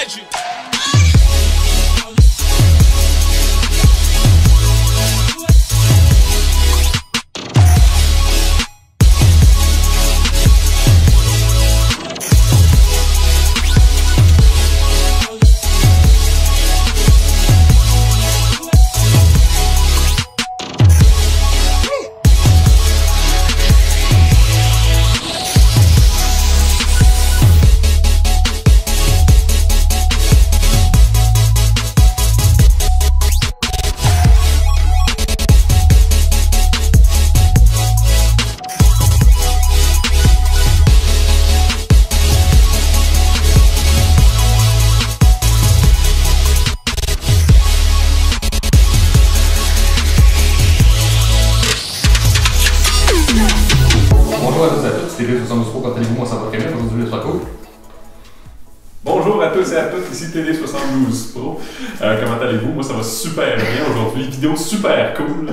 legend. Bonjour à tous et à toutes, c'est TD72 Pro, comment allez-vous? Moi ça va très bien, aujourd'hui je cool. Bonjour à tous et à toutes, ici TD72 Pro. Comment allez-vous? Moi ça va super bien aujourd'hui, vidéo super cool.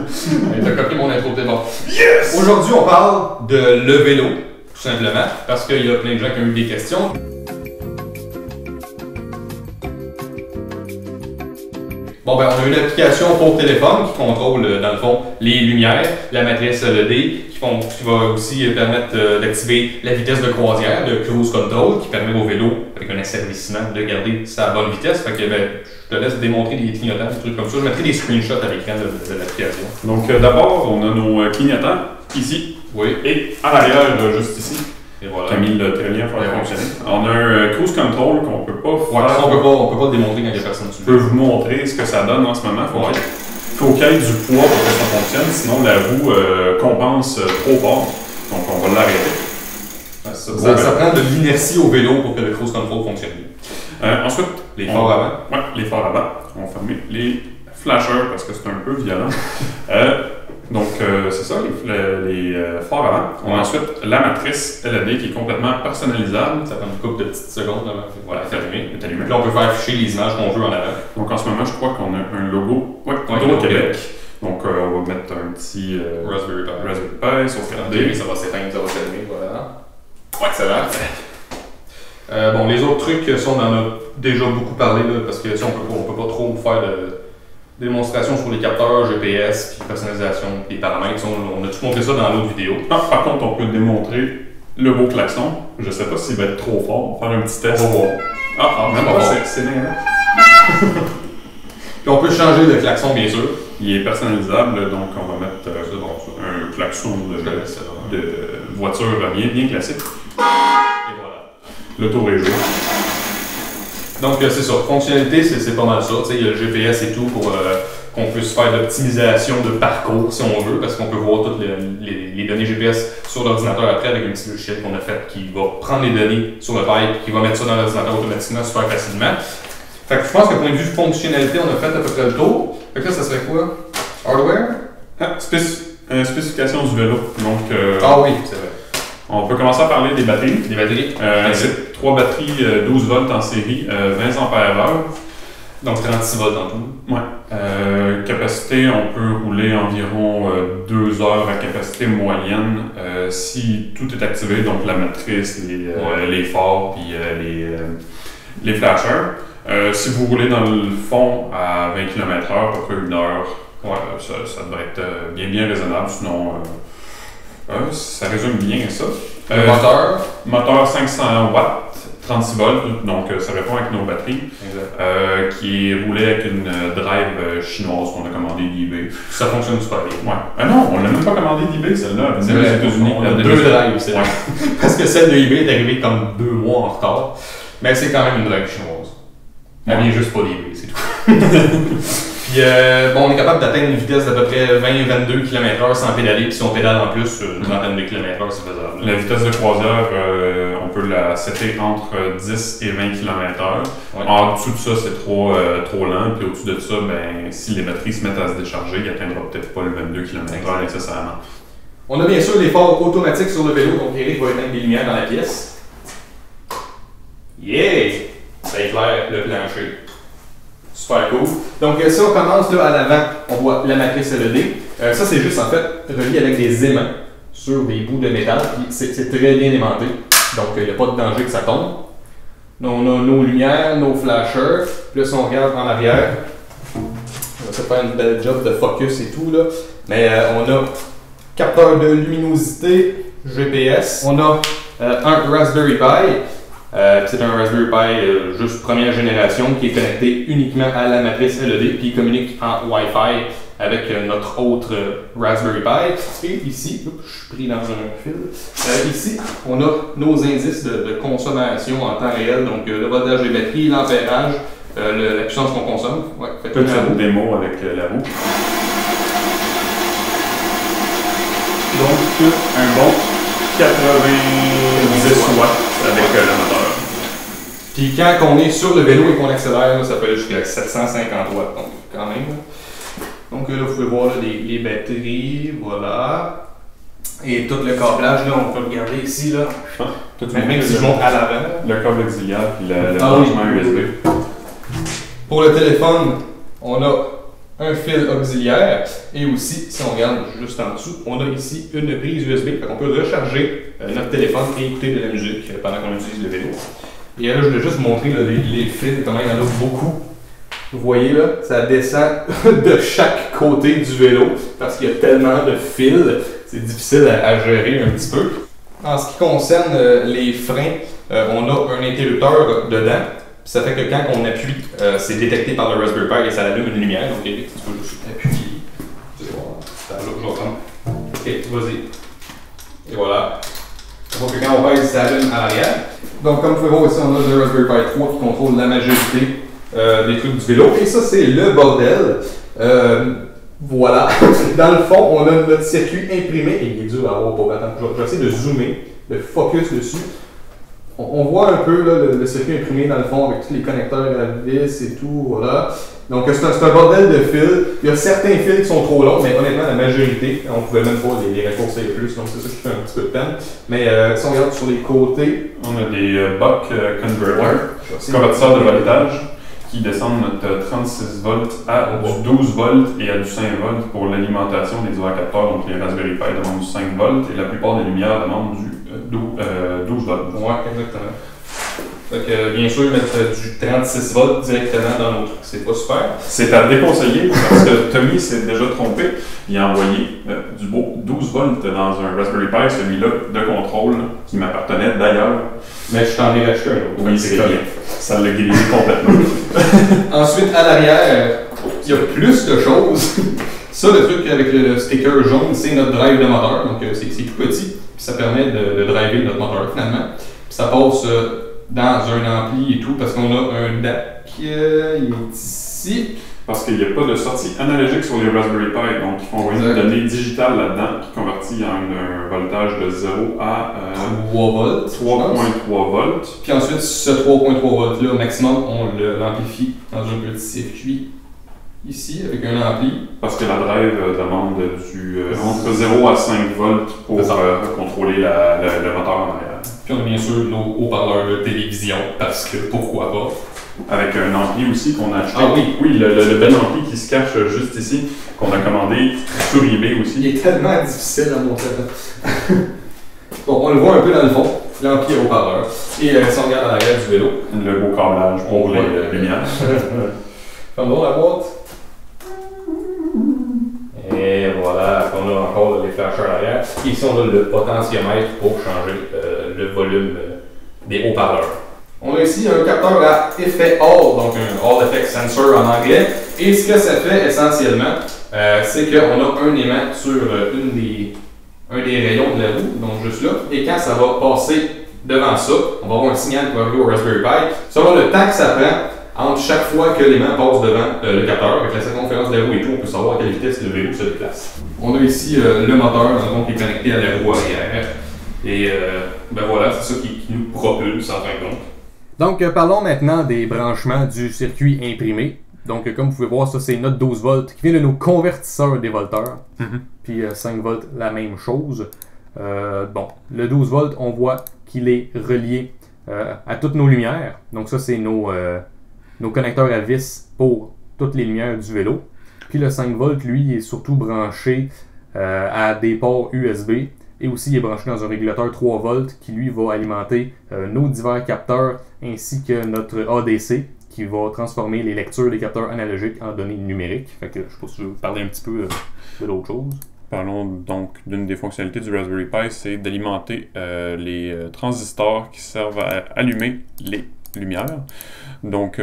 T'as copié mon intro, t'es bon. Yes! Aujourd'hui on parle de le vélo, tout simplement, parce qu'il y a plein de gens qui ont eu des questions. Bon ben on a une application pour téléphone qui contrôle dans le fond les lumières, la matrice LED, qui va aussi permettre d'activer la vitesse de croisière, le cruise control, qui permet au vélo, avec un asservissement, de garder sa bonne vitesse. Fait que ben, je te laisse démontrer des clignotants, des trucs comme ça. Je mettrai des screenshots à l'écran de l'application. Donc d'abord, on a nos clignotants ici, Oui. et à l'arrière, juste ici. Et voilà. Camille l'a très bien fait fonctionner. On a un cruise control qu'on peut pas Ouais, faire. ça, on peut pas le démontrer quand il y a personne dessus. Je peux vous montrer ce que ça donne en ce moment. Faut qu'il y ait du poids pour que ça fonctionne, sinon la roue compense trop fort. Donc on va l'arrêter. Ça prend de l'inertie au vélo pour que le cruise control fonctionne bien. Ensuite, Les phares avant. Ouais, les phares avant. On va fermer les flashers parce que c'est un peu violent. Donc, c'est ça, les phares avant. On a ensuite la matrice LED qui est complètement personnalisable. Ça prend une couple de petites secondes avant. Voilà, c'est allumé. C'est allumé. Puis là, on peut faire afficher les images qu'on veut en avant. Donc, en ce moment, je crois qu'on a un logo Hydro-Québec. Donc, on va mettre un petit Raspberry Pi. Raspberry Pi, sauvegarder. Ça va s'éteindre, ça va s'allumer, voilà. Ouais, excellent. Bon, les autres trucs, ça, on en a déjà beaucoup parlé, là, parce que on peut pas trop faire de démonstration sur les capteurs GPS, puis personnalisation, puis les paramètres. On a tout montré ça dans l'autre vidéo. Par contre, on peut démontrer le beau klaxon. Je sais pas s'il va être trop fort. On va faire un petit test. On va voir. Même pas pas, fort. c'est bien. Puis on peut changer le klaxon, bien sûr. Il est personnalisable, donc on va mettre un klaxon de voiture bien classique. Et voilà. Le tour est joué. Donc c'est ça, fonctionnalité c'est pas mal ça, il y a le GPS et tout pour qu'on puisse faire l'optimisation de parcours si on veut, parce qu'on peut voir toutes les données GPS sur l'ordinateur après avec un petit logiciel qu'on a fait qui va prendre les données sur le pipe et qui va mettre ça dans l'ordinateur automatiquement super facilement. Fait que je pense que point de vue fonctionnalité, on a fait à peu près le tour. Fait que là, ça serait quoi? Hardware? Spécification du vélo. Donc, Ah oui, c'est vrai. on peut commencer à parler des batteries. Des batteries? C'est 3 batteries 12 volts en série, 20 ampères-heure. Donc 36 volts en tout. Ouais. Capacité, on peut rouler environ 2 heures à capacité moyenne si tout est activé, donc la matrice, les phares puis les flashers. Si vous roulez dans le fond à 20 km/h, à peu près 1 heure, ça devrait être bien raisonnable, sinon ça résume bien ça. Le moteur? Moteur 500 watts. 36 volts, donc ça répond avec nos batteries, qui est roulé avec une drive chinoise qu'on a commandée d'eBay. Ça fonctionne super bien. Ouais. Ah non, on l'a même pas commandé d'eBay, celle-là. C'est vrai, aux États-Unis. On a deux drives, c'est vrai. Parce que celle de eBay est arrivée comme 2 mois en retard. Mais c'est quand même une drive chinoise. Elle vient juste pas d'eBay, c'est tout. Puis bon, on est capable d'atteindre une vitesse d'à peu près 20-22 km/h sans pédaler. Puis si on pédale en plus, une trentaine de km/h, c'est faisable. La vitesse de croisière, on peut la setter entre 10 et 20 km/h. Ouais. En dessous de ça, c'est trop lent. Puis au-dessus de ça, ben, si les batteries se mettent à se décharger, il n'atteindra peut-être pas le 22 km/h nécessairement. On a bien sûr les phares automatiques sur le vélo. Donc Eric va éteindre des lumières dans la pièce. Yeah! Ça éclaire le plancher. Super cool. Donc si on commence là à l'avant, on voit la matrice LED. Ça c'est juste en fait relié avec des aimants sur des bouts de métal. C'est très bien aimanté. Donc il n'y a pas de danger que ça tombe. on a nos lumières, nos flashers. Puis là, si on regarde en arrière, on va se faire une belle job de focus et tout, là. Mais on a capteur de luminosité, GPS. On a un Raspberry Pi. C'est un Raspberry Pi juste première génération qui est connecté uniquement à la matrice LED puis il communique en Wi-Fi avec notre autre Raspberry Pi. Et ici, je suis pris dans un fil. Ici, on a nos indices de consommation en temps réel, donc le voltage des batteries, l'ampérage, la puissance qu'on consomme. Ouais, Petite démo avec la roue. Donc, un bon 90 watts avec le moteur. Puis quand on est sur le vélo et qu'on accélère, là, ça peut aller jusqu'à 750 watts, donc quand même. Donc là, vous pouvez voir là, les batteries, voilà. Et tout le câblage, là, on peut regarder ici, là. Même si je monte à l'avant. Le câble auxiliaire puis le branchement USB. Pour le téléphone, on a un fil auxiliaire et aussi, si on regarde juste en dessous, on a ici une prise USB. On peut recharger notre téléphone et écouter de la musique pendant qu'on utilise le vélo. Et là, je voulais juste vous montrer là, les fils, comment il y en a beaucoup. Vous voyez là, ça descend de chaque côté du vélo parce qu'il y a tellement de fils, c'est difficile à gérer un petit peu. En ce qui concerne les freins, on a un interrupteur dedans. Ça fait que quand on appuie, c'est détecté par le Raspberry Pi et ça allume une lumière. Donc, tu peux juste appuyer. Tu vas voir, ça allume, je vais prendre. Ok, vas-y. Et voilà. Donc, quand on pèse, ça allume à l'arrière. Donc, comme vous pouvez voir ici, on a le Raspberry Pi 3 qui contrôle la majorité des trucs du vélo. Et ça, c'est le bordel. Voilà. Dans le fond, on a notre circuit imprimé. Et il est dur à avoir pour attendre. Je vais essayer de zoomer, de focus dessus. On voit un peu là, le circuit imprimé dans le fond avec tous les connecteurs à vis et tout, voilà. Donc c'est un bordel de fils. Il y a certains fils qui sont trop longs, mais honnêtement la majorité, on pouvait même pas les raccourcir plus, donc c'est ça qui fait un petit peu de peine. Mais si on regarde sur les côtés, on a des buck convertisseurs de voltage qui descendent de 36 volts à du 12 volts et à du 5 volts pour l'alimentation des divers capteurs. Donc les Raspberry Pi demandent du 5 volts et la plupart des lumières demandent du 12 volts. Ouais, exactement. Donc, bien sûr, mettre du 36 volts directement dans nos trucs, c'est pas super. C'est à déconseiller parce que Tommy s'est déjà trompé. Il a envoyé du beau 12 volts dans un Raspberry Pi, celui-là de contrôle qui m'appartenait d'ailleurs. Mais je t'en ai racheté un autre. Oui, c'est bien. Ça l'a grisé complètement. Ensuite, à l'arrière, il y a plus de choses. Ça, le truc avec le sticker jaune, c'est notre drive de moteur. Donc, c'est tout petit. Puis ça permet de driver notre moteur finalement. Puis ça passe dans un ampli et tout parce qu'on a un DAC qui est ici. Parce qu'il n'y a pas de sortie analogique sur les Raspberry Pi, donc ils font envoyer une donnée digitale là-dedans qui convertit en un voltage de 0 à 3 volts. 3.3 volts. Puis ensuite, ce 3.3 volts-là, au maximum, on l'amplifie dans un petit circuit ici avec un ampli. Parce que la drive demande entre 0 à 5 volts pour contrôler le moteur en arrière. Puis on a bien sûr nos haut-parleurs de télévision, parce que pourquoi pas. Avec un ampli aussi qu'on a acheté. Ah oui, oui, le bel ampli qui se cache juste ici, qu'on a commandé sur eBay aussi. Il est tellement difficile à montrer. Bon, on le voit un peu dans le fond, l'ampli haut-parleur. Et si on regarde à l'arrière du vélo, le beau câblage pour les lumières. Fermons la boîte. Et voilà, on a encore les flashers à l'arrière. Ici, on a le potentiomètre pour changer le volume des haut-parleurs. On a ici un capteur à effet Hall, donc un Hall Effect Sensor en anglais. Et ce que ça fait essentiellement, c'est qu'on a un aimant sur un des rayons de la roue, donc juste là. Et quand ça va passer devant ça, on va avoir un signal qui va arriver au Raspberry Pi. Selon le temps que ça prend, entre chaque fois que l'aimant passe devant le capteur, avec la circonférence de la roue et tout, on peut savoir à quelle vitesse le vélo se déplace. On a ici le moteur donc, qui est connecté à la roue arrière. Et ben voilà, c'est ça qui nous propulse en fin de compte. Donc, parlons maintenant des branchements du circuit imprimé. Donc, comme vous pouvez voir, ça c'est notre 12 volts qui vient de nos convertisseurs dévolteurs. Puis 5 volts, la même chose. Bon, le 12 volts, on voit qu'il est relié à toutes nos lumières. Donc, ça c'est nos connecteurs à vis pour toutes les lumières du vélo. Puis le 5 volts, lui, est surtout branché à des ports USB Et aussi, il est branché dans un régulateur 3 volts qui, lui, va alimenter nos divers capteurs ainsi que notre ADC qui va transformer les lectures des capteurs analogiques en données numériques. Fait que, je sais pas si je vais parler un petit peu de l'autre chose. Parlons donc d'une des fonctionnalités du Raspberry Pi, c'est d'alimenter les transistors qui servent à allumer les lumières. Donc,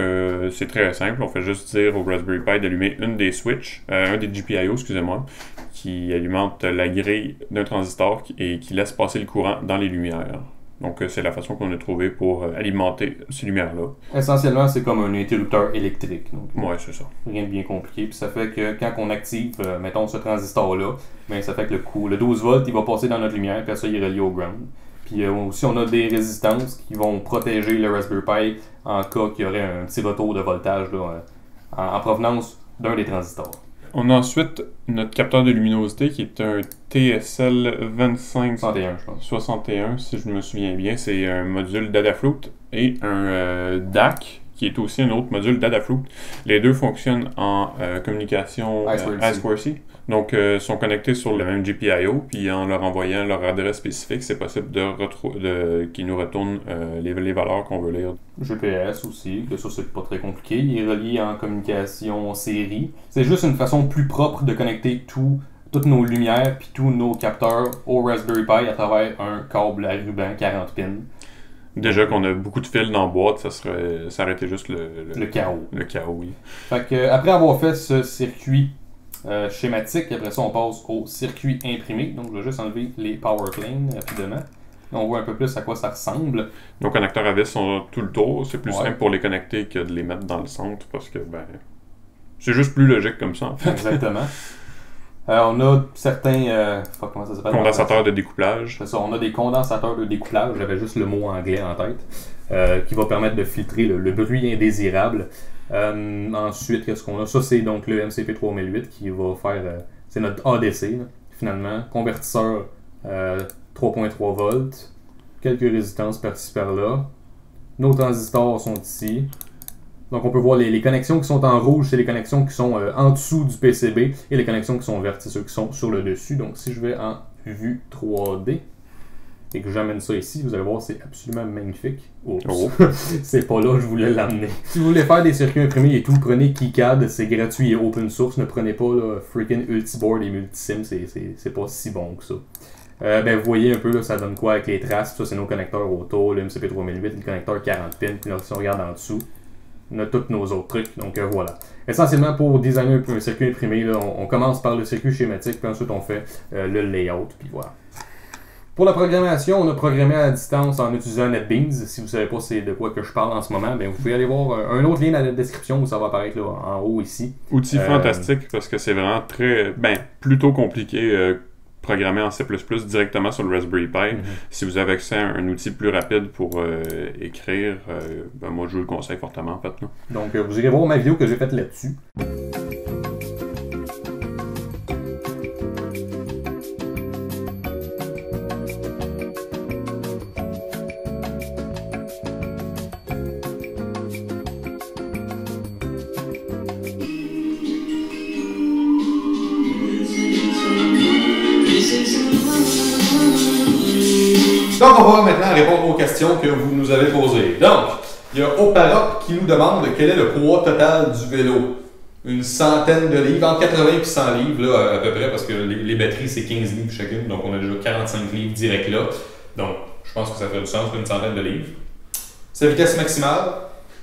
c'est très simple. On fait juste dire au Raspberry Pi d'allumer un des GPIO, excusez-moi, qui alimente la grille d'un transistor et qui laisse passer le courant dans les lumières. Donc, c'est la façon qu'on a trouvé pour alimenter ces lumières-là. Essentiellement, c'est comme un interrupteur électrique. Oui, c'est ça. Rien de bien compliqué. Puis ça fait que quand on active, mettons, ce transistor-là, ben, ça fait que le 12 volts, il va passer dans notre lumière, puis ça, il est relié au ground. Puis aussi, on a des résistances qui vont protéger le Raspberry Pi en cas qu'il y aurait un petit retour de voltage là, en provenance d'un des transistors. On a ensuite notre capteur de luminosité qui est un TSL 2561, si je me souviens bien. C'est un module d'Adafruit et un DAC qui est aussi un autre module d'Adafruit. Les deux fonctionnent en communication I2C. Donc, sont connectés sur le même GPIO, puis en leur envoyant leur adresse spécifique, c'est possible qu'ils nous retournent les valeurs qu'on veut lire. GPS aussi, que ça c'est pas très compliqué. Il est relié en communication série. C'est juste une façon plus propre de connecter toutes nos lumières puis tous nos capteurs au Raspberry Pi à travers un câble à ruban 40 pins. Déjà qu'on a beaucoup de fils dans la boîte, ça aurait été juste le chaos. Le chaos, oui. Fait que, après avoir fait ce circuit schématique, après ça on passe au circuit imprimé. Donc je vais juste enlever les power planes rapidement. On voit un peu plus à quoi ça ressemble. Nos connecteurs à vis sont tout le tour. C'est plus simple pour les connecter que de les mettre dans le centre parce que c'est juste plus logique comme ça en fait. Exactement. On a certains comment ça s'appelle? Condensateurs de découplage. C'est ça, on a des condensateurs de découplage, j'avais juste le mot anglais en tête, qui va permettre de filtrer le bruit indésirable. Ensuite, qu'est-ce qu'on a? Ça, c'est donc le MCP3008 qui va faire, c'est notre ADC, là, finalement, convertisseur 3.3 volts, quelques résistances par-ci par-là. Nos transistors sont ici. Donc on peut voir les connexions qui sont en rouge, c'est les connexions qui sont en dessous du PCB, et les connexions qui sont vertes, c'est ceux qui sont sur le dessus. Donc si je vais en vue 3D et que j'amène ça ici, vous allez voir, c'est absolument magnifique. Oups. Oh. C'est pas là, je voulais l'amener. Si vous voulez faire des circuits imprimés et tout, prenez KiCad, c'est gratuit et open source. Ne prenez pas là, freaking Ultiboard et Multisim, c'est pas si bon que ça. Vous voyez un peu, là, ça donne quoi avec les traces. Ça, c'est nos connecteurs auto, le MCP3008, le connecteur 40 pins. Puis là, si on regarde en dessous, on a tous nos autres trucs. Donc voilà. Essentiellement, pour designer un circuit imprimé, là, on commence par le circuit schématique, puis ensuite on fait le layout, puis voilà. Pour la programmation, on a programmé à distance en utilisant NetBeans. Si vous ne savez pas c'est de quoi que je parle en ce moment, vous pouvez aller voir un autre lien dans la description où ça va apparaître là, en haut ici. Outil fantastique parce que c'est vraiment plutôt compliqué programmer en C++ directement sur le Raspberry Pi. Si vous avez accès à un outil plus rapide pour écrire, moi je vous le conseille fortement en fait. Là. Donc vous irez voir ma vidéo que j'ai faite là-dessus. Donc, on va maintenant répondre aux questions que vous nous avez posées. Donc, il y a Oparop qui nous demande quel est le poids total du vélo. Une centaine de livres, entre 80 et 100 livres là, à peu près, parce que les batteries c'est 15 livres chacune, donc on a déjà 45 livres direct là. Donc, je pense que ça fait du sens pour une centaine de livres. Sa vitesse maximale?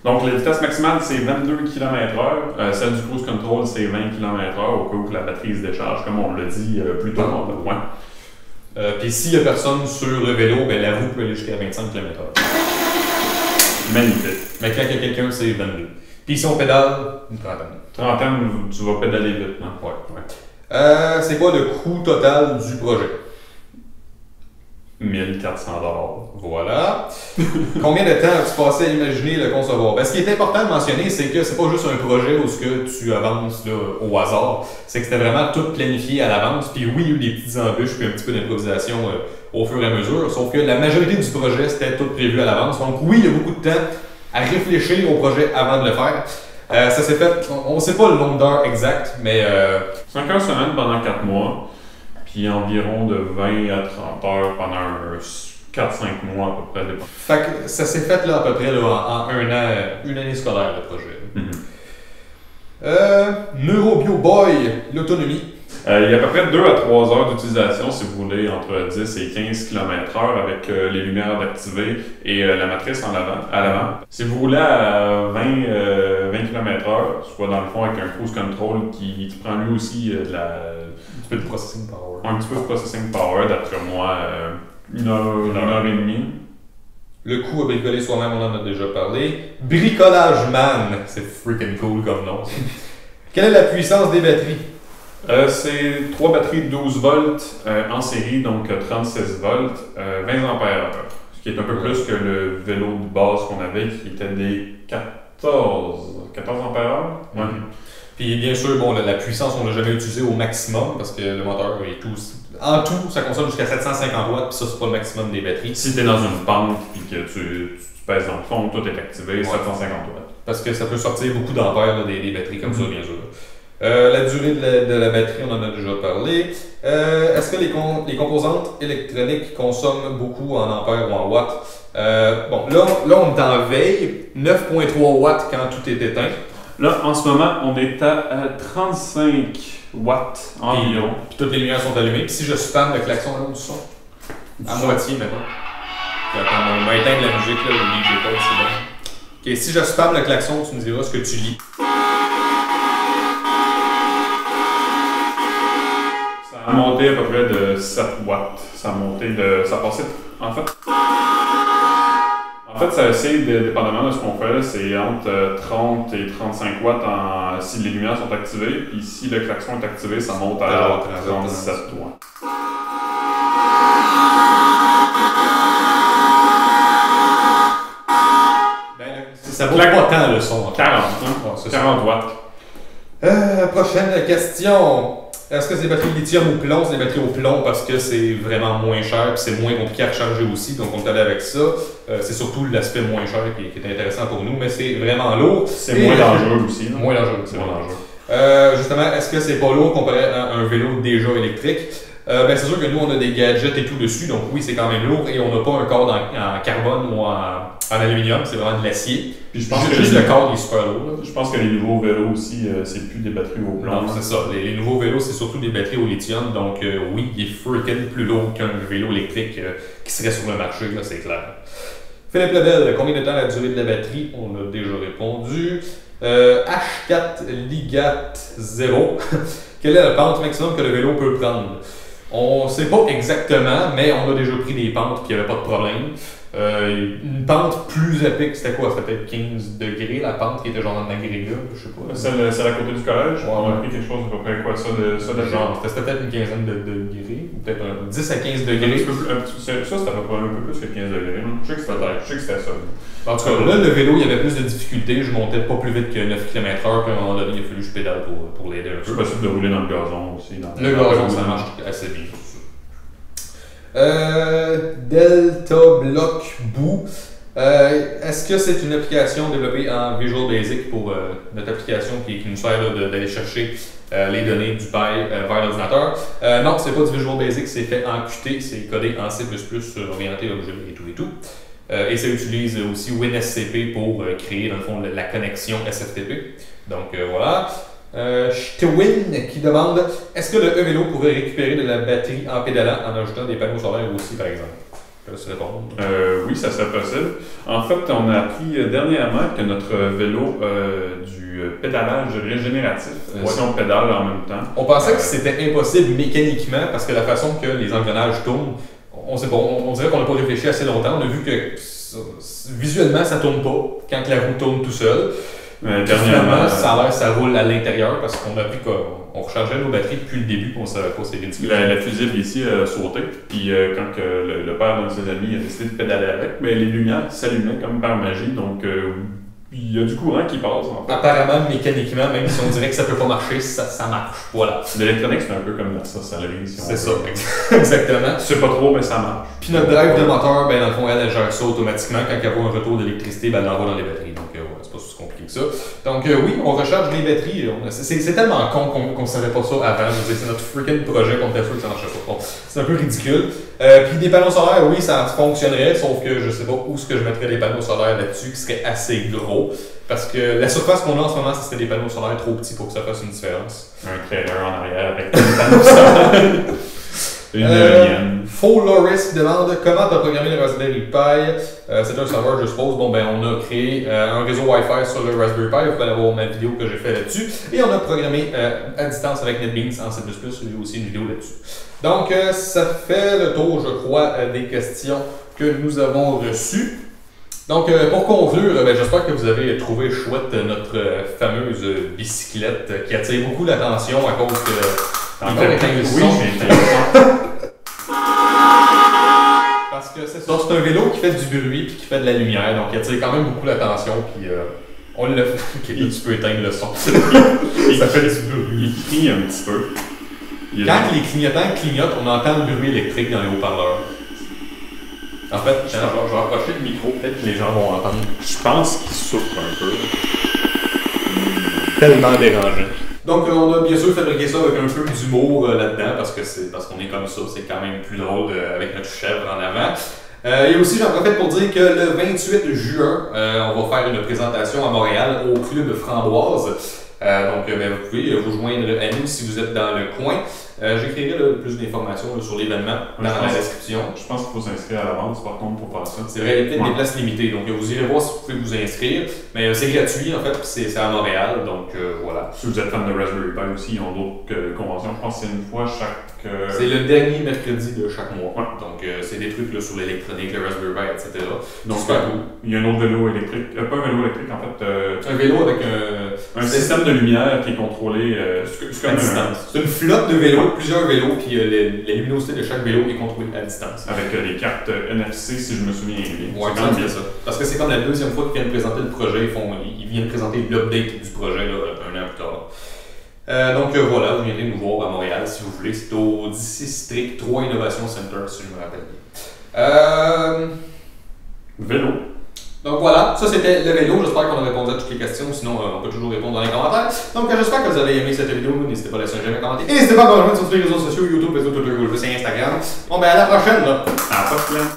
Donc, la vitesse maximale, c'est 22 km/h. Celle du cruise control, c'est 20 km/h au cas où la batterie se décharge, comme on l'a dit plus tôt. Puis s'il n'y a personne sur le vélo, la roue peut aller jusqu'à 25 km/h. Magnifique. Mais quand il y a quelqu'un, c'est 22. Puis si on pédale, une trentaine. Trentaine, tu vas pédaler vite, non? Ouais. C'est quoi le coût total du projet? 1400 $. Voilà. Combien de temps as-tu passé à imaginer le concevoir? Ce qui est important de mentionner, c'est que c'est pas juste un projet où ce que tu avances là, au hasard. C'est que c'était vraiment tout planifié à l'avance. Puis oui, il y a eu des petites embûches puis un petit peu d'improvisation au fur et à mesure. Sauf que la majorité du projet, c'était tout prévu à l'avance. Donc oui, il y a beaucoup de temps à réfléchir au projet avant de le faire. Ça s'est fait, on ne sait pas le nombre d'heures exact, mais... 5 heures semaine pendant 4 mois. puis environ de 20 à 30 heures pendant 4-5 mois à peu près. Fait que ça s'est fait là, à peu près là, en un an, une année scolaire, le projet. Neurobio Boy, l'autonomie. Il y a à peu près 2 à 3 heures d'utilisation si vous voulez, entre 10 et 15 km/h avec les lumières activées et la matrice à l'avant. Si vous voulez à 20 km/h, soit dans le fond avec un cruise control qui prend lui aussi un petit peu de processing power. Un petit peu de processing power, d'après moi, une heure et demie. Le coût à bricoler soi-même, on en a déjà parlé. Bricolage Man, c'est freaking cool comme nom. Quelle est la puissance des batteries? C'est 3 batteries de 12 volts en série, donc 36 volts, 20 ampères, ce qui est un peu plus que le vélo de base qu'on avait qui était des 14 ampères. Ouais. Puis bien sûr, bon, la puissance, on l'a jamais utilisée au maximum parce que le moteur est tout. En tout, ça consomme jusqu'à 750 watts, puis ça, c'est pas le maximum des batteries. Si tu es dans une pente et que tu pèses dans le fond, tout est activé, 750 watts. Parce que ça peut sortir beaucoup d'ampères des batteries comme ça, bien sûr. La durée de la batterie, on en a déjà parlé. Est-ce que les composantes électroniques consomment beaucoup en ampères ou en watts? Bon, là, on est en veille, 9.3 watts quand tout est éteint. Là, en ce moment, on est à 35 watts environ. Puis toutes les lumières sont allumées. Puis si je spam le klaxon là du son, à moitié maintenant. Puis attends, on va éteindre la musique, là, le DJ pas, c'est bon. Ok, si je spam le klaxon, tu me diras ce que tu lis. Ça a monté à peu près de 7 watts. Ça passait, en fait, ça essaie, dépendamment de ce qu'on fait, c'est entre 30 et 35 watts si les lumières sont activées. Puis si le klaxon est activé, ça monte à 37 watts. Ça vaut pas tant le son. 40, hein? 40 watts. Prochaine question. Est-ce que c'est des batteries lithium ou plomb? C'est des batteries au plomb parce que c'est vraiment moins cher et c'est moins compliqué à recharger aussi. Donc on est allé avec ça. C'est surtout l'aspect moins cher qui est intéressant pour nous, mais c'est vraiment lourd. C'est moins dangereux aussi. Moins dangereux. C'est moins dangereux. Justement, est-ce que c'est pas lourd comparé à un vélo déjà électrique? Ben c'est sûr que nous on a des gadgets et tout dessus, donc oui c'est quand même lourd et on n'a pas un corps en carbone ou en aluminium, c'est vraiment de l'acier. Puis je pense que juste le corps est super lourd. Là. Je pense que les nouveaux vélos aussi, c'est plus des batteries au plomb. Non, c'est ça. Les nouveaux vélos, c'est surtout des batteries au lithium, donc oui, il est freaking plus lourd qu'un vélo électrique qui serait sur le marché, là, c'est clair. Philippe Lebel, combien de temps la durée de la batterie? On a déjà répondu. H4 Ligat 0. Quelle est la pente maximum que le vélo peut prendre? On ne sait pas exactement, mais on a déjà pris des pentes et il n'y avait pas de problème. Une pente plus épique, c'était quoi? C'était peut-être 15 degrés, la pente qui était genre dans l'agrégat, je sais pas. C'est à côté du collège? Ouais, on a pris quelque chose à peu près quoi, ça de genre, c'était peut-être une quinzaine de degrés, ou peut-être 10 à 15 degrés. Ça, c'était à peu près un peu plus que 15 degrés. Non? Je sais que c'était ça. En tout cas, là, le vélo, il y avait plus de difficultés. Je montais pas plus vite que 9 km/h, puis à un moment donné, il a fallu que je pédale pour l'aider un peu. C'est possible de rouler dans le gazon aussi. Le gazon, ça marche assez bien. Delta Block Boo. Est-ce que c'est une application développée en Visual Basic pour notre application qui nous sert d'aller chercher les données du Pi vers l'ordinateur? Non, c'est pas du Visual Basic, c'est fait en Qt, c'est codé en C++, orienté objet et tout. Et ça utilise aussi WinSCP pour créer dans le fond la connexion SFTP. Donc voilà. Stewin qui demande est-ce que le e-vélo pourrait récupérer de la batterie en pédalant en ajoutant des panneaux solaires aussi, par exemple? Je peux répondre. Oui, ça serait possible. En fait, on a appris dernièrement que notre vélo du pédalage régénératif, si on pédale en même temps. On pensait que c'était impossible mécaniquement parce que la façon que les engrenages tournent, on sait pas, on dirait qu'on n'a pas réfléchi assez longtemps. On a vu que visuellement ça tourne pas quand la roue tourne tout seul. Dernièrement, ça roule à l'intérieur parce qu'on a vu qu'on rechargeait nos batteries depuis le début et on ne savait pas c'est ridicule. La fusible ici a sauté, puis quand le père d'un de ses amis a décidé de pédaler avec, mais les lumières s'allumaient comme par magie, donc il y a du courant qui passe. En fait. Apparemment, mécaniquement, même si on dirait que ça peut pas marcher, ça marche. Voilà. L'électronique, c'est un peu comme la salerie. Si c'est ça, exactement. Tu sais pas trop, mais ça marche. Puis notre drive de moteur, ben, dans le fond, elle gère ça automatiquement. Quand elle voit un retour d'électricité, ben, elle l'envoie dans les batteries. Donc, c'est pas aussi compliqué que ça. Donc oui, on recharge les batteries. C'est tellement con qu'on savait pas ça avant. C'est notre freaking projet qu'on était sûr que ça marchait pas. Bon, c'est un peu ridicule. Puis des panneaux solaires, oui, ça fonctionnerait, sauf que je sais pas où est-ce que je mettrais des panneaux solaires là-dessus qui seraient assez gros. Parce que la surface qu'on a en ce moment, ce serait des panneaux solaires trop petits pour que ça fasse une différence. Un trailer en arrière avec des panneaux solaires. Une éolienne. Faux Loris demande comment tu as programmé le Raspberry Pi. C'est un serveur, je suppose. Bon, ben, on a créé un réseau Wi-Fi sur le Raspberry Pi. Vous pouvez aller voir ma vidéo que j'ai fait là-dessus. Et on a programmé à distance avec NetBeans en C++. J'ai aussi une vidéo là-dessus. Donc, ça fait le tour, je crois, des questions que nous avons reçues. Donc, pour conclure, ben, j'espère que vous avez trouvé chouette notre fameuse bicyclette qui attire beaucoup l'attention à cause que... En fait, oui, parce que c'est ça, c'est un vélo qui fait du bruit puis qui fait de la lumière, donc il attire quand même beaucoup l'attention, puis on l'a fait. Ok, là, tu peux éteindre le son. Ça fait du bruit. Il crie un petit peu. Quand les clignotants clignotent, on entend le bruit électrique dans les haut-parleurs. En fait, je vais rapprocher le micro, peut-être que les gens vont entendre. Je pense qu'il souffre un peu. Tellement dérangeant. Donc, on a bien sûr fabriqué ça avec un peu d'humour là-dedans, parce qu'on est comme ça, c'est quand même plus drôle avec notre chèvre en avant. Et aussi, j'en profite pour dire que le 28 juin, on va faire une présentation à Montréal au Club Framboise. Donc, vous pouvez vous joindre à nous si vous êtes dans le coin. J'écrirai plus d'informations sur l'événement dans la description. Je pense qu'il faut s'inscrire à l'avance, par contre, pour faire ça. C'est vrai, il y a peut-être des places limitées, donc vous irez voir si vous pouvez vous inscrire. Mais c'est gratuit, en fait, puis c'est à Montréal, donc voilà. Si vous êtes fan de Raspberry Pi aussi, ils ont d'autres conventions. Je pense que c'est une fois chaque... C'est le dernier mercredi de chaque mois. Ouais. Donc, c'est des trucs là, sur l'électronique, le Raspberry Pi, etc. Donc, super cool. Il y a un autre vélo électrique. Pas un vélo électrique, en fait. Un vélo avec un système de lumière qui est contrôlé à distance. C'est une flotte de vélos, plusieurs vélos, puis la luminosité de chaque vélo est contrôlée à distance. Avec des cartes NFC, si je me souviens bien. Ouais, c'est bien ça. Parce que c'est comme la deuxième fois qu'ils viennent présenter le projet. Ils viennent présenter l'update du projet là, un an plus tard. Donc voilà, vous viendrez nous voir à Montréal si vous voulez. C'est au District 3 Innovation Center, si je me rappelle bien. Vélo. Donc voilà, ça c'était le vélo. J'espère qu'on a répondu à toutes les questions. Sinon, on peut toujours répondre dans les commentaires. Donc j'espère que vous avez aimé cette vidéo. N'hésitez pas à laisser un j'aime, commenter. Et n'hésitez pas à nous rejoindre sur tous les réseaux sociaux, YouTube, Facebook, Twitter, Google+, et Instagram. Bon ben à la prochaine là. À la prochaine.